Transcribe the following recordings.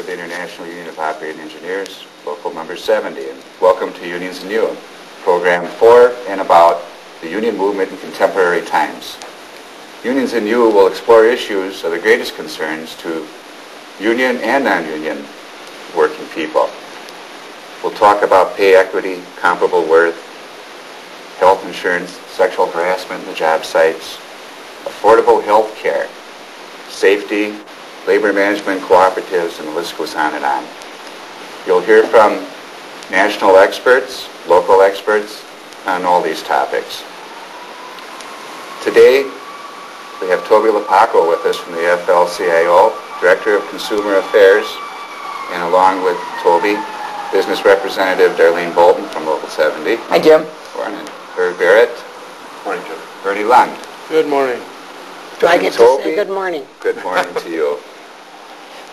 of the International Union of Operating Engineers, local number 70, and welcome to Unions and You, program for and about the union movement in contemporary times. Unions and You will explore issues of the greatest concerns to union and non-union working people. We'll talk about pay equity, comparable worth, health insurance, sexual harassment in the job sites, affordable health care, safety, labor management cooperatives, and the list goes on and on. You'll hear from national experts, local experts on all these topics. Today, we have Tobey Lapakko with us from the AFL-CIO, Director of Consumer Affairs, and along with Tobey, Business Representative Darlene Bolton from Local 70. Hi, Jim. Morning. Herb Barrett. Morning, Jim. Bernie Lund. Good morning. Do I get to say good morning? Good morning to you.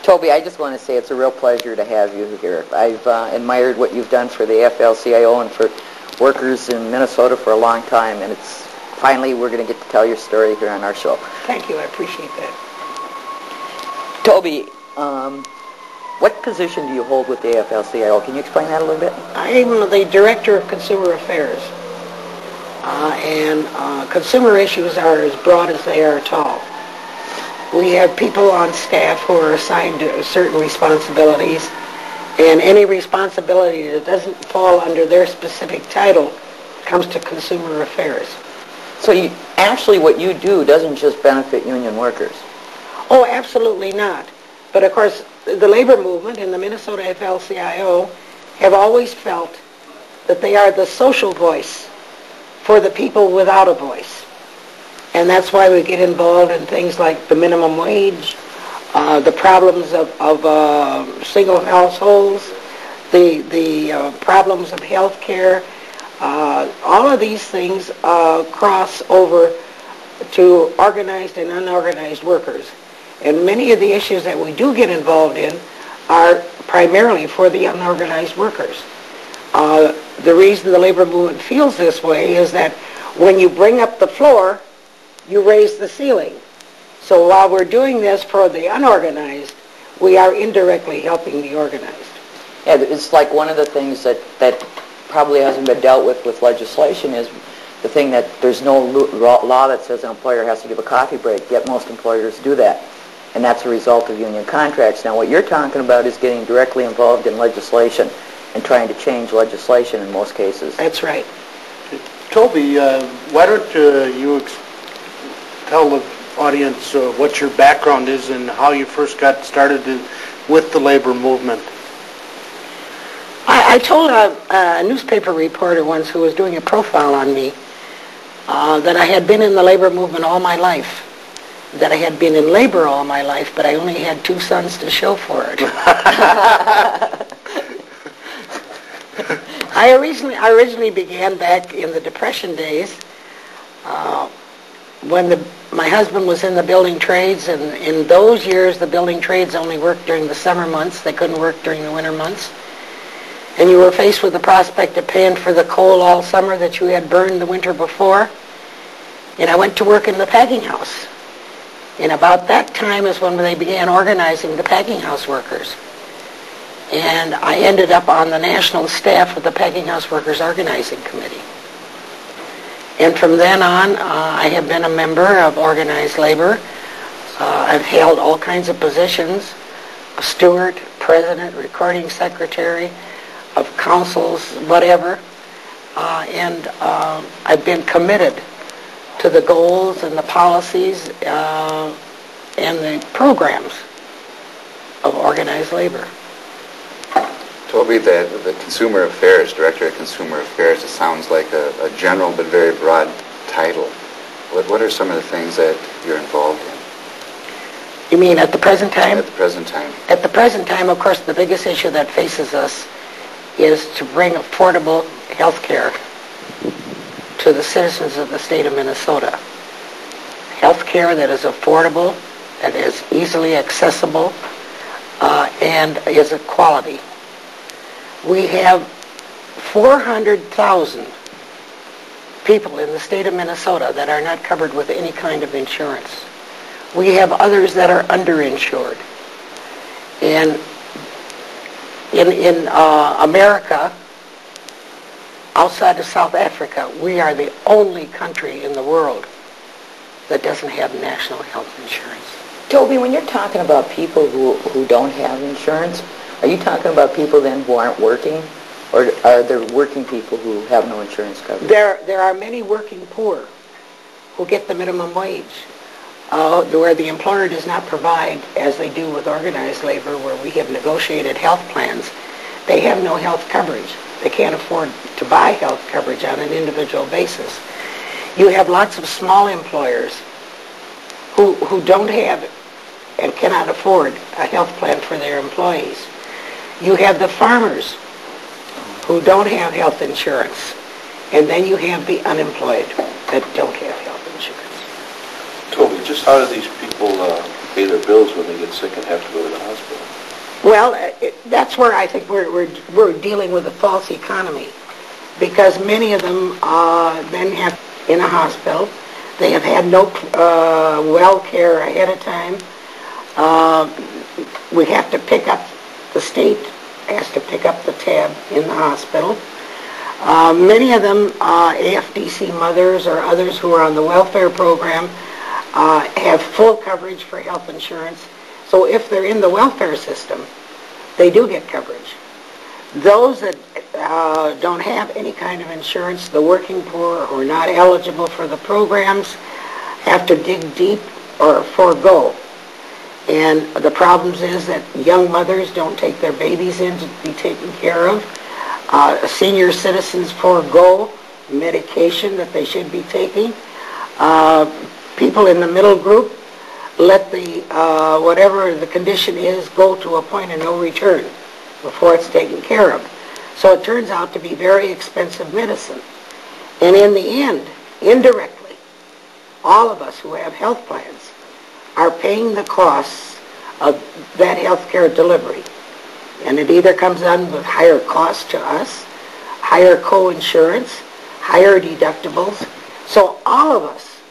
Tobey, I just want to say it's a real pleasure to have you here. I've admired what you've done for the AFL-CIO and for workers in Minnesota for a long time, and it's finally we're going to get to tell your story here on our show. Thank you. I appreciate that. Tobey, what position do you hold with the AFL-CIO? Can you explain that a little bit? I am the Director of Consumer Affairs, and consumer issues are as broad as they are tall. We have people on staff who are assigned to certain responsibilities, and any responsibility that doesn't fall under their specific title comes to consumer affairs. So actually what you do doesn't just benefit union workers. Oh, absolutely not. But of course, the labor movement and the Minnesota AFL-CIO have always felt that they are the social voice for the people without a voice. And that's why we get involved in things like the minimum wage, the problems of single households, the problems of health care. All of these things cross over to organized and unorganized workers. And many of the issues that we do get involved in are primarily for the unorganized workers. The reason the labor movement feels this way is that when you bring up the floor, you raise the ceiling. So while we're doing this for the unorganized, we are indirectly helping the organized. Yeah, it's like one of the things that probably hasn't been dealt with legislation is the thing that there's no law that says an employer has to give a coffee break, yet most employers do that. And that's a result of union contracts. Now what you're talking about is getting directly involved in legislation and trying to change legislation in most cases. That's right. Tobey, why don't you tell the audience what your background is and how you first got started with the labor movement? I told a newspaper reporter once who was doing a profile on me that I had been in the labor movement all my life, that I had been in labor all my life, but I only had 2 sons to show for it. I originally began back in the Depression days when my husband was in the building trades, and in those years the building trades only worked during the summer months. They couldn't work during the winter months. And you were faced with the prospect of paying for the coal all summer that you had burned the winter before. And I went to work in the packing house. And about that time is when they began organizing the packing house workers. And I ended up on the national staff of the Packing House Workers Organizing Committee. And from then on, I have been a member of organized labor. I've held all kinds of positions: a steward, president, recording secretary, of councils, whatever. And I've been committed to the goals and the policies and the programs of organized labor. Tobey, the Consumer Affairs, Director of Consumer Affairs, it sounds like a general but very broad title. What are some of the things that you're involved in? You mean at the present time? At the present time. At the present time, of course, the biggest issue that faces us is to bring affordable health care to the citizens of the state of Minnesota. Health care that is affordable, that is easily accessible, and is of quality. We have 400,000 people in the state of Minnesota that are not covered with any kind of insurance. We have others that are underinsured. And in America, outside of South Africa, we are the only country in the world that doesn't have national health insurance. Toby, when you're talking about people who don't have insurance, are you talking about people then who aren't working? Or are there working people who have no insurance coverage? There are many working poor who get the minimum wage, where the employer does not provide, as they do with organized labor, where we have negotiated health plans. They have no health coverage. They can't afford to buy health coverage on an individual basis. You have lots of small employers who don't have and cannot afford a health plan for their employees. You have the farmers who don't have health insurance, and then you have the unemployed that don't have health insurance. Toby, just how do these people pay their bills when they get sick and have to go to the hospital? Well, that's where I think we're dealing with a false economy, because many of them then have in a hospital. They have had no well care ahead of time. We have to pick up, the state has to pick up the tab in the hospital. Many of them, AFDC mothers or others who are on the welfare program, have full coverage for health insurance. So if they're in the welfare system, they do get coverage. Those that don't have any kind of insurance, the working poor who are not eligible for the programs, have to dig deep or forego. And the problems is that young mothers don't take their babies in to be taken care of. Senior citizens forego medication that they should be taking. People in the middle group let the whatever the condition is go to a point of no return before it's taken care of. So it turns out to be very expensive medicine. And in the end, indirectly, all of us who have health plans are paying the costs of that health care delivery. And it either comes on with higher costs to us, higher co-insurance, higher deductibles. So all of us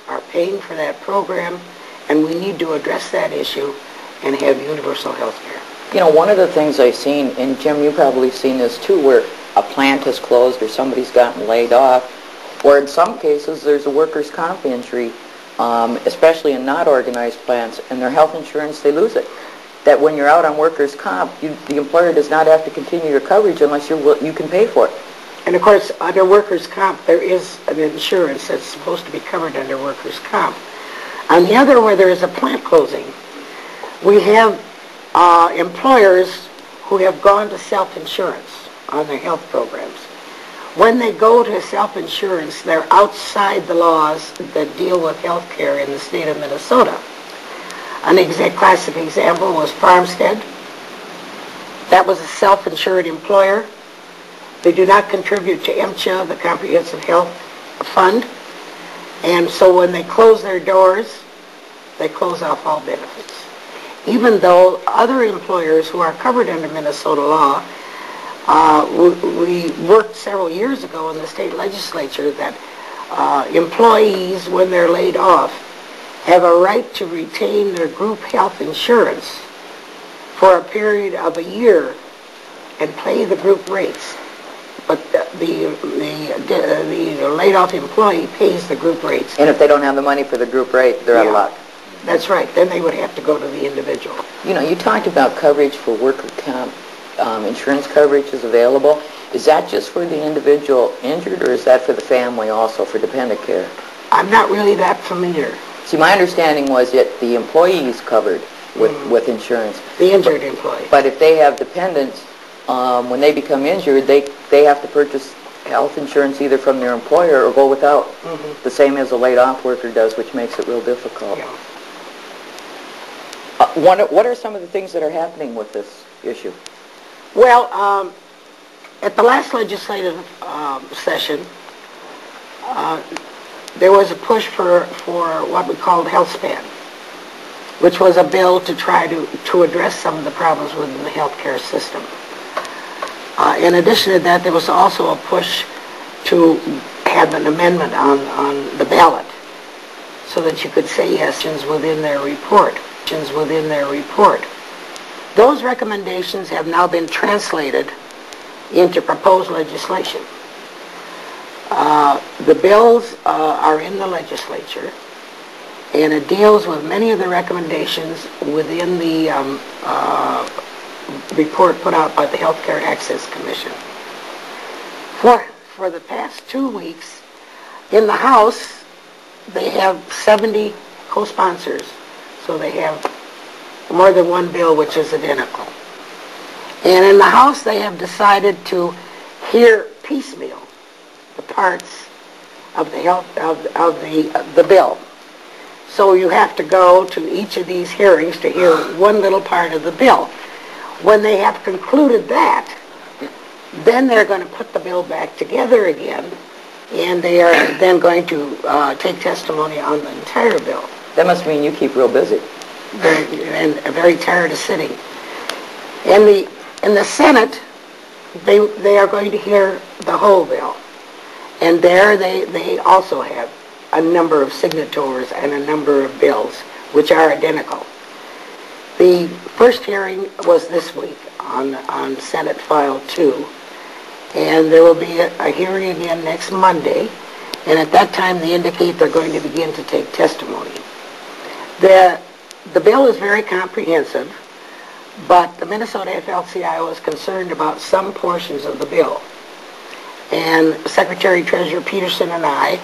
are paying for that program, and we need to address that issue and have universal health care. You know, one of the things I've seen, and Jim, you've probably seen this too, where a plant has closed or somebody's gotten laid off, or in some cases there's a workers' comp injury, especially in not organized plants, and their health insurance, they lose it. That when you're out on workers' comp, the employer does not have to continue your coverage unless you can pay for it. And of course, under workers' comp, there is an insurance that's supposed to be covered under workers' comp. On the other, where there is a plant closing, we have employers who have gone to self-insurance on their health programs. When they go to self-insurance, they're outside the laws that deal with health care in the state of Minnesota. An classic example was Farmstead. That was a self-insured employer. They do not contribute to MCHA, the Comprehensive Health Fund. And so when they close their doors, they close off all benefits. Even though other employers who are covered under Minnesota law, we worked several years ago in the state legislature that employees, when they're laid off, have a right to retain their group health insurance for a period of a year and pay the group rates. But the laid-off employee pays the group rates. And if they don't have the money for the group rate, they're out of luck. That's right. Then they would have to go to the individual. You know, you talked about coverage for worker comp. Insurance coverage is available. Is that just for the individual injured, or is that for the family also, for dependent care? I'm not really that familiar. See, my understanding was that the employee is covered with insurance. The injured employee. But if they have dependents, when they become injured, they have to purchase health insurance either from their employer or go without, the same as a laid-off worker does, which makes it real difficult. Yeah. What are some of the things that are happening with this issue? Well, at the last legislative session, there was a push for what we called health span, which was a bill to try to address some of the problems within the healthcare system. In addition to that, there was also a push to have an amendment on the ballot so that you could say yes within their report. Those recommendations have now been translated into proposed legislation. The bills are in the legislature, and it deals with many of the recommendations within the report put out by the Healthcare Access Commission. For the past 2 weeks, in the House, they have 70 co-sponsors, so they have more than one bill which is identical. And in the House, they have decided to hear piecemeal the parts of the bill. So you have to go to each of these hearings to hear one little part of the bill. When they have concluded that, then they're going to put the bill back together again, and they are then going to take testimony on the entire bill. That must mean you keep real busy. And very tired of sitting. In the Senate, they are going to hear the whole bill. And there they also have a number of signatories and a number of bills which are identical. The first hearing was this week on Senate File 2, and there will be a hearing again next Monday, and at that time they indicate they're going to begin to take testimony. The bill is very comprehensive, but the Minnesota AFL-CIO is concerned about some portions of the bill. And Secretary Treasurer Peterson and I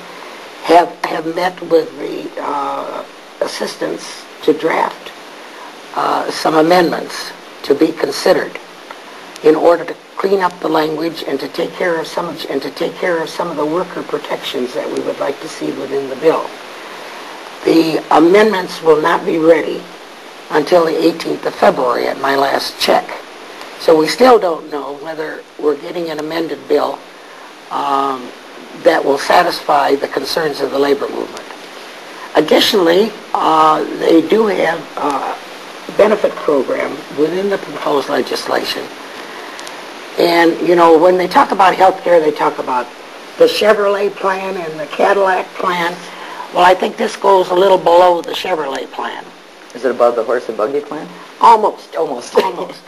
have met with the assistants to draft some amendments to be considered in order to clean up the language and to take care of some of the worker protections that we would like to see within the bill. The amendments will not be ready until the 18th of February at my last check. So we still don't know whether we're getting an amended bill that will satisfy the concerns of the labor movement. Additionally, they do have a benefit program within the proposed legislation. And, you know, when they talk about health care, they talk about the Chevrolet plan and the Cadillac plan. Well, I think this goes a little below the Chevrolet plan. Is it above the horse and buggy plan? Almost. Almost. Almost.